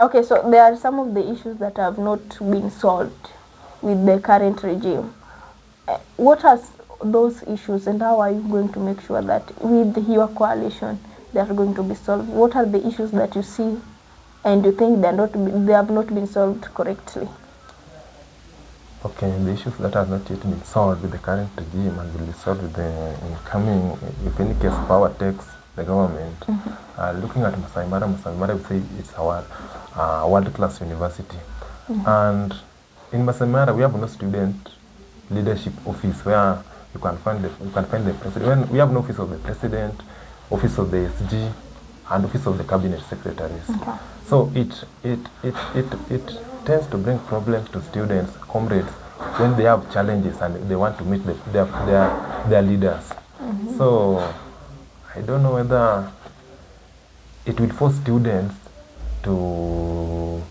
Okay, so there are some of the issues that have not been solved with the current regime. What are those issues, and how are you going to make sure that with your coalition they are going to be solved? What are the issues that you see and you think they have not been solved correctly? Okay, the issues that have not yet been solved with the current regime and will be solved with the incoming, if any case power takes the government. Looking at Masai Mara, we say it's our world-class university. And in Masai Mara, we have no student leadership office where you can find the president. We have no office of the president, office of the SG, and office of the cabinet secretaries. Okay. So it tends to bring problems to students, comrades, when they have challenges and they want to meet their leaders. So I don't know whether it will force students to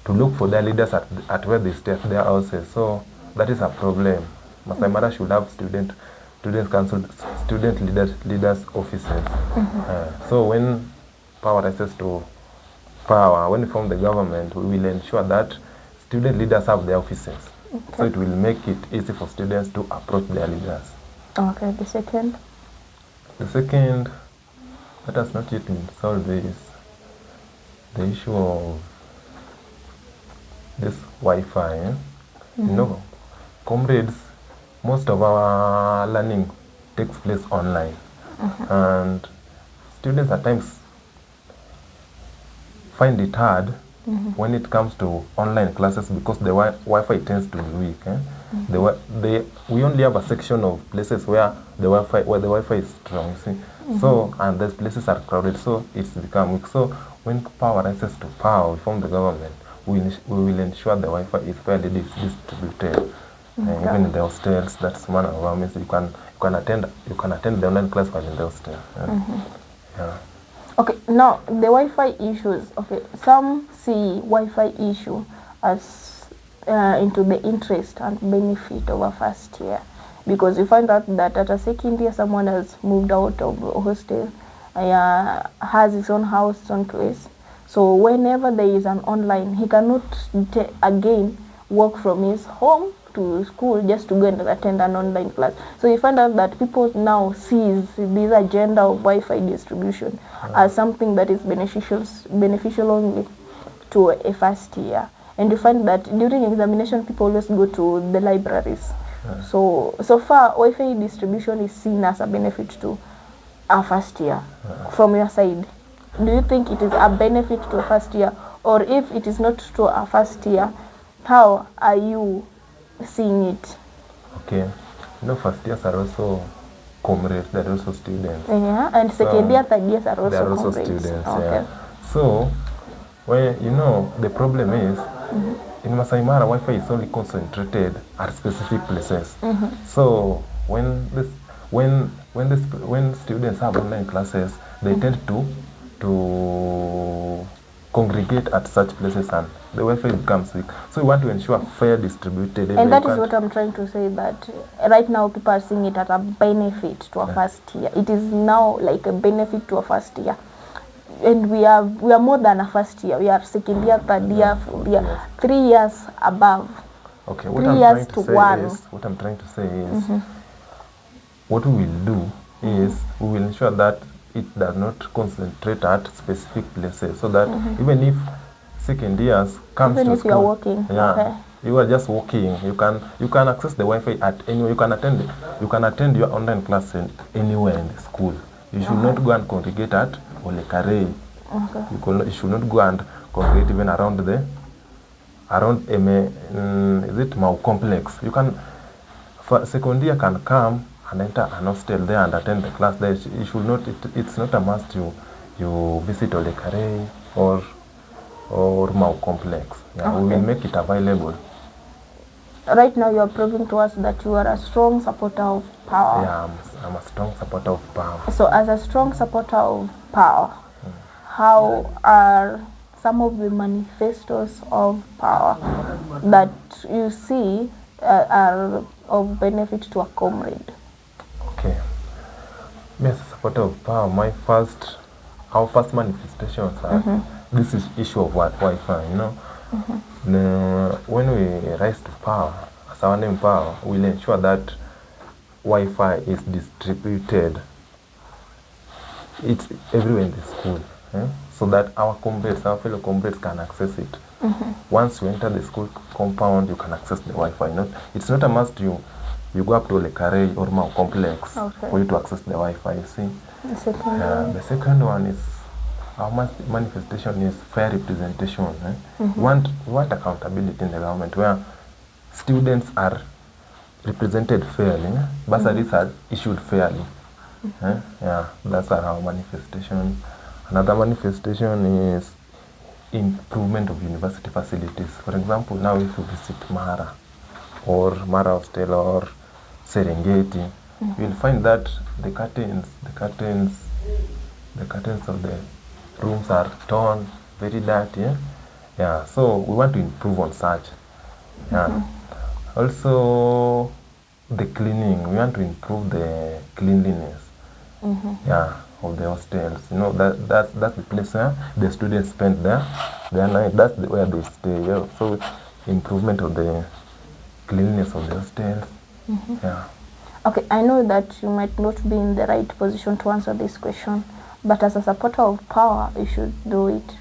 look for their leaders at where they stay, at their houses. So that is a problem. Masai Mara should have student council, student leaders offices. So when power rises to power, when we form the government, we will ensure that student leaders have their offices. So it will make it easy for students to approach their leaders. Okay, the second? The second that has not yet been solved is the issue of this Wi-Fi. You know, comrades, most of our learning takes place online. And students at times find it hard when it comes to online classes because the Wi-Fi tends to be weak. We only have a section of places where the Wi-Fi is strong. See? So, and those places are crowded, so it's become weak. So when power rises to power, we form the government, we will ensure the Wi-Fi is fairly distributed. Even in the hostels, that's one of our means. You can attend the online class while in the hostel. Yeah. Okay, now the Wi-Fi issues. Okay, some see Wi-Fi issue as into the interest and benefit of a first year, because you find out that at a second year someone has moved out of a hostel, has his own house, his own place. So whenever there is an online, he cannot again walk from his home to school just to go and attend an online class. So you find out that people now sees this agenda of Wi-Fi distribution as something that is beneficial only to a first year. And you find that during examination, people always go to the libraries. So far, Wi-Fi distribution is seen as a benefit to a first year. From your side, do you think it is a benefit to a first year? Or if it is not to a first year, how are you seeing it? Okay. First years are also comrades, they're also students. Yeah, and second year, third years are also they're also comrades. students. Okay. Yeah. So, when the problem is in Masai Mara, Wi-Fi is only concentrated at specific places. So when students have online classes, they tend to congregate at such places and the Wi-Fi becomes weak. So we want to ensure fair distributed. And that is what I'm trying to say, that right now people are seeing it as a benefit to a first year. It is now like a benefit to a first year. And we are more than a first year. We are second year, third year, fourth year, 3 years above. Okay, 3 years to one. What I'm trying to say is, what we will do is we will ensure that it does not concentrate at specific places, so that even if second years comes even to if school, you are walking, you are just walking, you can access the Wi-Fi at anywhere. You can attend your online class anywhere in the school. You should not go and congregate at Olekarei. You should not go and congregate even around is it Mau complex. You can, second year can come and enter an hostel there and attend the class there. You should not. It's not a must you visit Olekarei or Mau complex. Yeah, we will make it available. Right now you are proving to us that you are a strong supporter of power. Yeah, I'm a strong supporter of power. So as a strong supporter of power, how are some of the manifestos of power that you see are of benefit to a comrade? Okay. Me as a supporter of power, our first manifestations are this is issue of Wi-Fi, you know. When we rise to power, as our name power, we'll ensure that Wi-Fi is distributed. It's everywhere in the school, so that our fellow comrades can access it. Once you enter the school compound, you can access the Wi-Fi. It's not a must you go up to Lekare or Mau complex for you to access the Wi-Fi, you see. The second one is our manifestation is fair representation. We want accountability in the government where students are represented fairly. Bursaries are issued fairly. Yeah, that's our manifestation. Another manifestation is improvement of university facilities. For example, now if you visit Mara or Mara Hostel or Serengeti, you'll find that the curtains of the rooms are torn, very dirty. Yeah, so we want to improve on such. Yeah. Also, the cleaning. We want to improve the cleanliness. Yeah, of the hostels. You know, that's the place where the students spend their night. That's where they stay. Yeah. So improvement of the cleanliness of the hostels. Yeah. Okay, I know that you might not be in the right position to answer this question, but as a supporter of power, you should do it.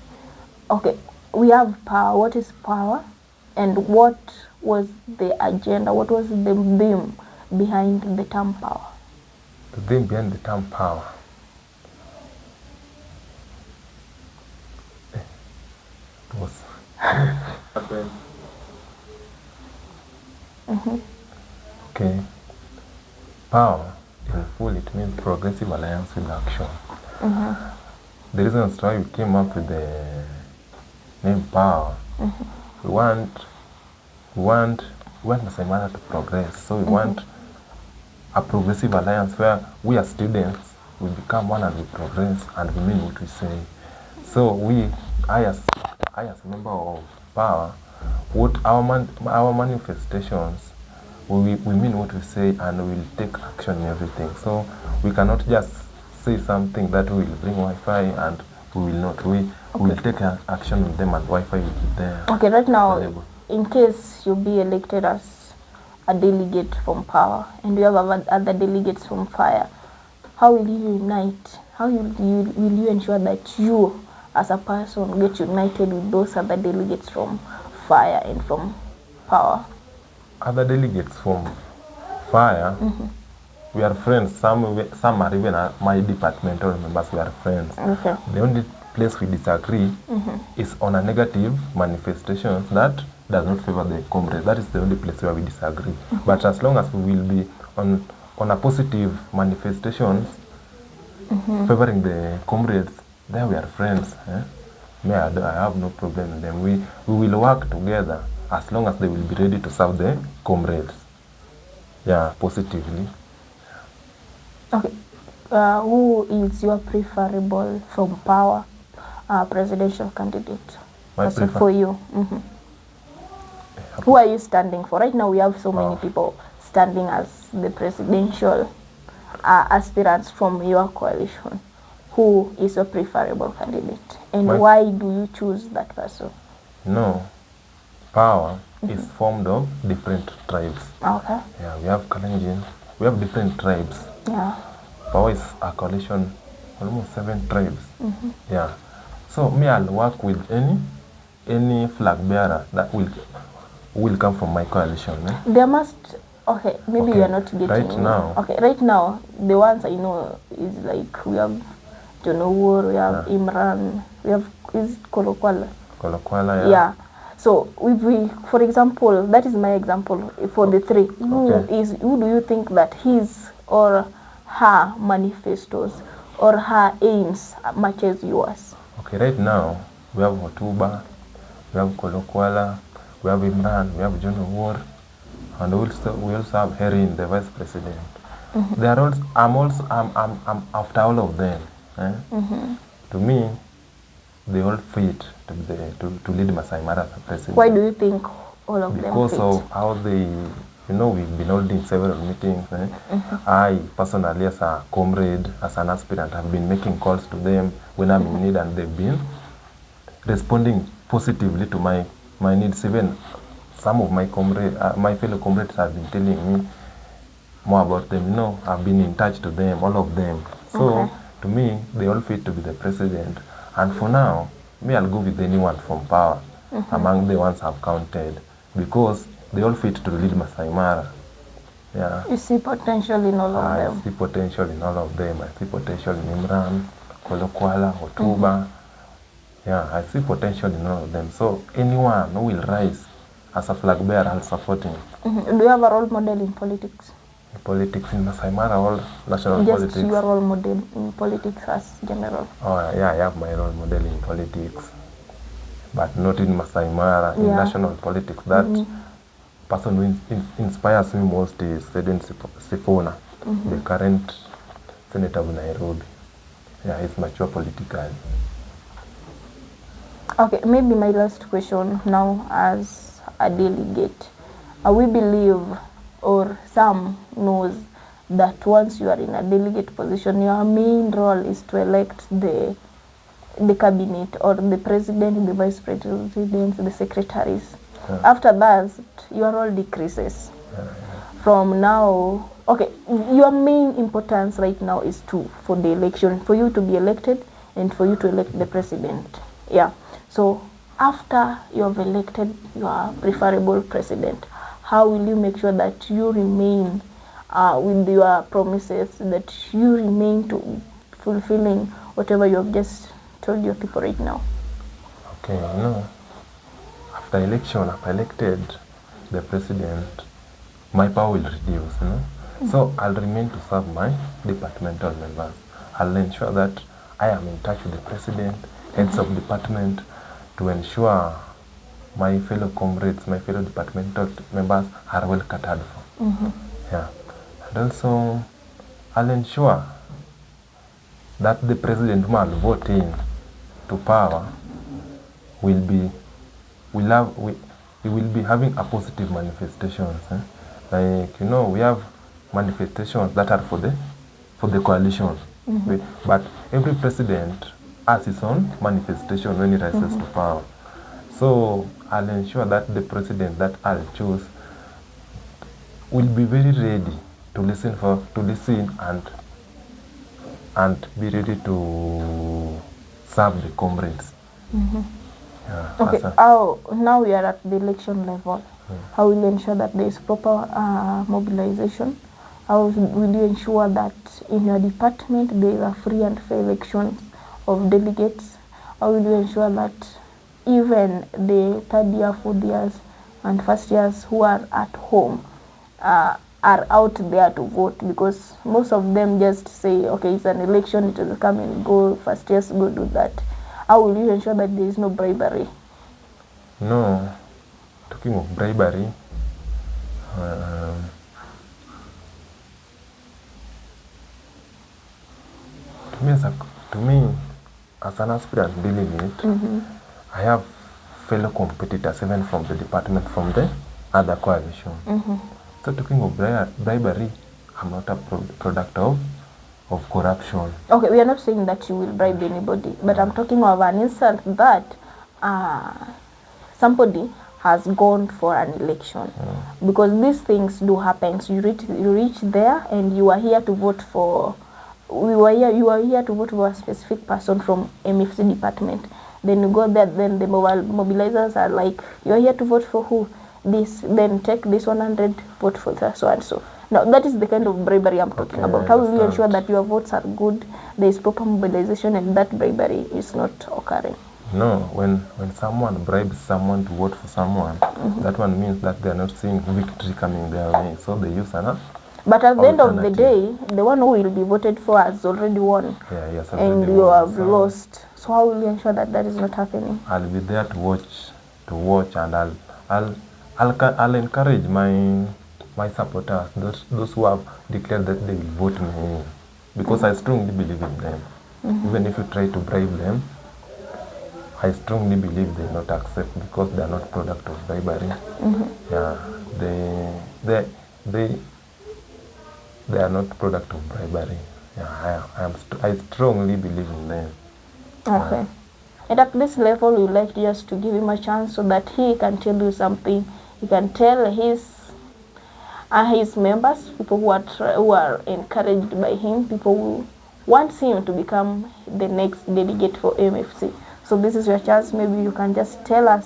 Okay, we have power. What is power? And what was the agenda? What was the theme behind the term power? The theme behind the term power. It was okay. Power, in full, it means progressive alliance with action. The reasons why we came up with the name power, we want Masai Mara to progress. So we want a progressive alliance where we as students we become one and we progress and we mean what we say. So I as a member of power, what our manifestations, we mean what we say and we will take action in everything. So we cannot just say something that will bring Wi-Fi and we will not. We will take action on them and Wi-Fi will be there. Okay, right now, in case you be elected as a delegate from power and you have other delegates from fire, how will you unite? How will you ensure that you as a person get united with those other delegates from fire and from power? Other delegates from fire, we are friends. Some are even my departmental members. We are friends. Okay. The only place we disagree is on a negative manifestation that does not favor the comrades. That is the only place where we disagree. But as long as we will be on a positive manifestations favoring the comrades, there we are friends. I have no problem with them. We will work together as long as they will be ready to serve the comrades. Yeah, positively. Okay. Who is your preferable from power presidential candidate? For you. Who are you standing for? Right now we have so many people standing as the presidential aspirants from your coalition. Who is your preferable candidate? And why do you choose that person? No. Power is formed of different tribes. Okay. Yeah, we have Kalenjin. We have different tribes. Yeah. Power is a coalition, almost 7 tribes. Yeah. So me, I'll work with any flag bearer that will come from my coalition. There must. Okay, maybe you are not getting right now. Okay, right now the ones I know is like we have Jonowur, we have Imran, we have Kolokwala. Kolokwala, yeah. Yeah. So we, for example, that is my example for the 3. Who do you think that his or her manifestos or her aims matches yours? Okay, right now we have Hotuba, we have Kolokwala, we have Imran, we have Jonowur, and we also have Herin, the vice president. They are also, I'm after all of them. To me, they all fit to lead Masai Mara as a president. Why do you think all of them fit? Because of how they, we've been holding several meetings. I personally, as a comrade, as an aspirant, have been making calls to them when I'm in need, and they've been responding positively to my needs. Even some of my my fellow comrades have been telling me more about them. You know, I've been in touch to them, all of them. So to me, they all fit to be the president. And for now, me, I'll go with anyone from power among the ones I've counted, because they all fit to lead Masai Mara. Yeah. You see potential in all of them. I see potential in all of them. I see potential in Imran, Kolokwala, Otuba. Yeah, I see potential in all of them. So anyone who will rise as a flag bearer, I'll support him. Do you have a role model in politics? Politics in Masai Mara or national Just politics? your role model in politics as general. Oh yeah, I have my role model in politics, but not in Masai Mara. In national politics, that person who inspires me most is Sedin Sifuna, the current senator of Nairobi. Yeah, he's mature politically. Okay, maybe my last question now as a delegate. We believe, or some knows, that once you are in a delegate position, your main role is to elect the cabinet, or the president, the vice president, the secretaries. After that, your role decreases. From now, okay, your main importance right now is for the election, for you to be elected and for you to elect the president. Yeah. So after you have elected your preferable president, how will you make sure that you remain with your promises, that you remain to fulfilling whatever you have just told your people right now? Okay, you know, after election, after elected the president, my power will reduce, you know. So I'll remain to serve my departmental members. I'll ensure that I am in touch with the president, heads of department, to ensure my fellow comrades, my fellow departmental members are well catered for. Yeah. And also, I'll ensure that the president whom I'll vote in to power will be having a positive manifestations. Like, you know, we have manifestations that are for the coalition. But every president has his own manifestation when he rises to power. So I'll ensure that the president that I'll choose will be very ready to listen and be ready to serve the comrades. Yeah, okay, now we are at the election level. How will you ensure that there is proper mobilization? How will you ensure that in your department there is a free and fair elections of delegates? How will you ensure that even the third year, fourth years, and first years who are at home are out there to vote? Because most of them just say, okay, it's an election, it will come and go, first years go do that. How will you ensure that there is no bribery? No, talking of bribery, to me, as an aspirant delegate, I have fellow competitors, even from the department, from the other coalition. So talking of bribery, I'm not a product of corruption. Okay, we are not saying that you will bribe anybody, but I'm talking of an instance that somebody has gone for an election. Because these things do happen. So you reach there and you are here to vote for, you are here to vote for a specific person from MFC department. Then you go there, then the mobilizers are like, you are here to vote for who? This, then take this 100, vote for that, so and so. Now, that is the kind of bribery I'm talking about. How will you ensure that your votes are good, there is proper mobilization, and that bribery is not occurring? No, when someone bribes someone to vote for someone, that one means that they are not seeing victory coming their way, so they use an But at the end of the day, the one who will be voted for has already won. Yeah, yes, and you have lost. So how will you ensure that that is not happening? I'll be there to watch, and I'll encourage my supporters, those who have declared that they will vote me in, because I strongly believe in them. Even if you try to bribe them, I strongly believe they will not accept, because they are not product of bribery. Yeah, they are not product of bribery. Yeah, I strongly believe in them. Okay. And at this level, we would like just to give him a chance so that he can tell you something. He can tell his members, people who are encouraged by him, people who want him to become the next delegate for MFC. So this is your chance. Maybe you can just tell us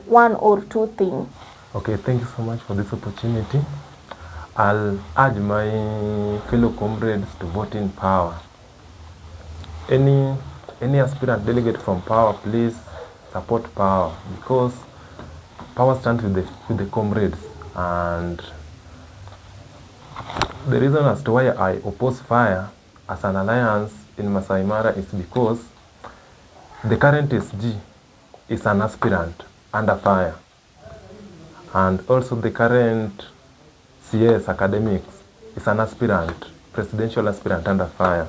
one or two things. Okay, thank you so much for this opportunity. I'll urge my fellow comrades to vote in power. Any aspirant delegate from power, please support power, because power stands with the comrades. And the reason as to why I oppose fire as an alliance in Masai Mara is because the current SG is an aspirant under fire, and also the current CS academics is an aspirant, presidential aspirant under fire.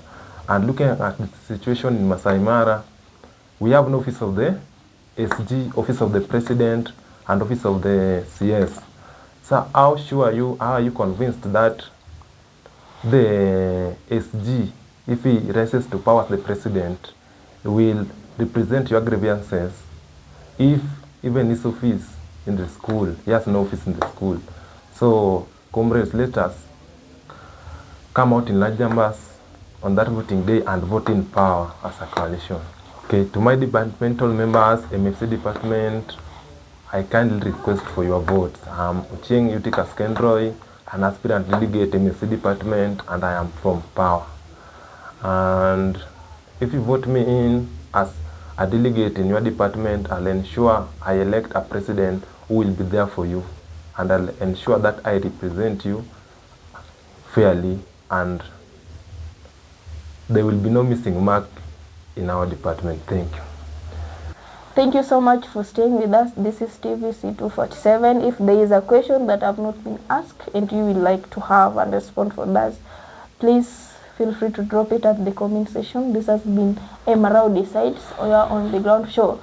And looking at the situation in Masai Mara, we have an office of the SG, office of the president, and office of the CS. So how are you convinced that the SG, if he rises to power as the president, will represent your grievances if even his office in the school, he has no office in the school? So comrades, let us come out in large numbers on that voting day and vote in power as a coalition. Okay, to my departmental members, MFC department, I kindly request for your votes. I'm Ochieng Uticus Kenroy, an aspirant delegate MFC department, and I am from power. And if you vote me in as a delegate in your department, I'll ensure I elect a president who will be there for you, and I'll ensure that I represent you fairly, and there will be no missing mark in our department. Thank you. Thank you so much for staying with us. This is TVC 247. If there is a question that have not been asked and you would like to have and respond for that, please feel free to drop it at the comment section. This has been mmarau Decides, or On the Ground Show.